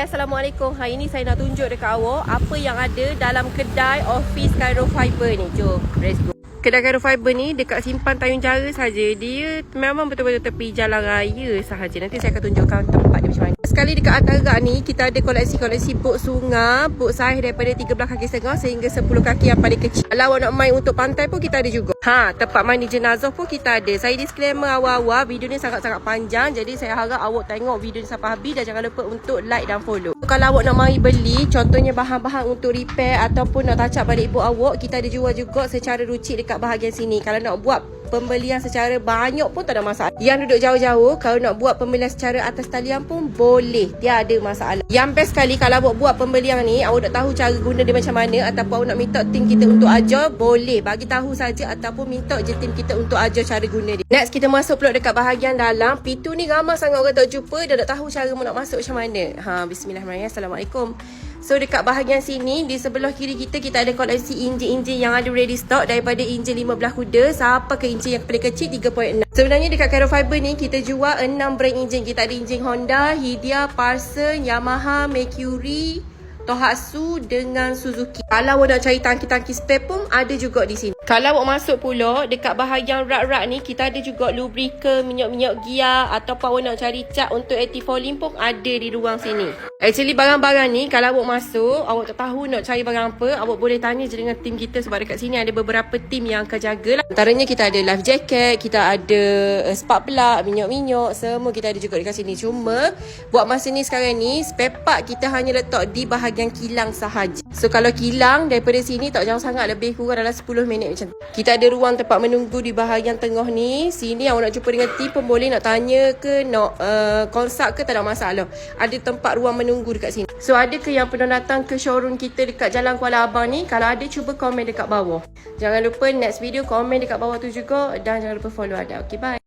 Assalamualaikum. Hari ni saya nak tunjuk dekat awak apa yang ada dalam kedai office Cairo Fiber ni. Jom, let's go. Kedai Cairo Fiber ni dekat Simpang Tayung Jara saja. Dia memang betul-betul tepi jalan raya sahaja. Nanti saya akan tunjukkan tempat dia macam mana. Sekali dekat atas gerak ni kita ada koleksi-koleksi bot sungai, bot saiz daripada 13 kaki setengah sehingga 10 kaki yang paling kecil. Kalau awak nak main untuk pantai pun kita ada juga. Tempat mandi jenazah pun kita ada. Saya disclaimer awal-awal, video ni sangat-sangat panjang. Jadi saya harap awak tengok video ni sampai habis dan jangan lupa untuk like dan follow. Kalau awak nak mari beli, contohnya bahan-bahan untuk repair ataupun nak touch up balik bot awak, kita ada jual juga secara rucik dekat bahagian sini. Kalau nak buat pembelian secara banyak pun tak ada masalah. Yang duduk jauh-jauh, kalau nak buat pembelian secara atas talian pun boleh, tiada masalah. Yang best sekali kalau awak buat pembelian ni, awak nak tahu cara guna dia macam mana, ataupun awak nak minta tim kita untuk ajar, boleh bagi tahu saja ataupun minta je tim kita untuk ajar cara guna dia. Next kita masuk pula dekat bahagian dalam. Pintu ni ramai sangat orang tak jumpa dan tak tahu cara nak masuk macam mana. Bismillahirrahmanirrahim. Assalamualaikum. So dekat bahagian sini, di sebelah kiri kita ada koleksi enjin-enjin yang ada ready stock daripada enjin 15 kuda sampai ke enjin yang paling kecil 3.6. Sebenarnya dekat Cairo Fiber ni kita jual 6 brand enjin. Kita ada enjin Honda, Hyundai, Parson, Yamaha, Mercury, Tohatsu dengan Suzuki. Kalau awak nak cari tangki-tangki spare pun ada juga di sini. Kalau awak masuk pula dekat bahagian rak-rak ni, kita ada juga lubricant, minyak-minyak gear, ataupun awak nak cari cat untuk anti-fouling pun ada di ruang sini. Actually barang-barang ni kalau awak masuk, awak tak tahu nak cari barang apa, awak boleh tanya je dengan tim kita sebab dekat sini ada beberapa tim yang akan jaga lah. Antaranya kita ada life jacket, kita ada spark plug, minyak-minyak, semua kita ada juga dekat sini. Cuma buat masa ni sekarang ni, spare part kita hanya letak di bahagian kilang sahaja. So kalau kilang daripada sini tak jauh sangat, lebih kurang dalam 10 minit macam tu. Kita ada ruang tempat menunggu di bahagian tengah ni. Sini awak nak jumpa dengan tim pun boleh, nak tanya ke, nak consult ke, tak ada masalah. Ada tempat ruang menunggu dekat sini. So ada ke yang pernah datang ke showroom kita dekat Jalan Kuala Abang ni? Kalau ada, cuba komen dekat bawah. Jangan lupa next video komen dekat bawah tu juga dan jangan lupa follow ada. Okay, bye.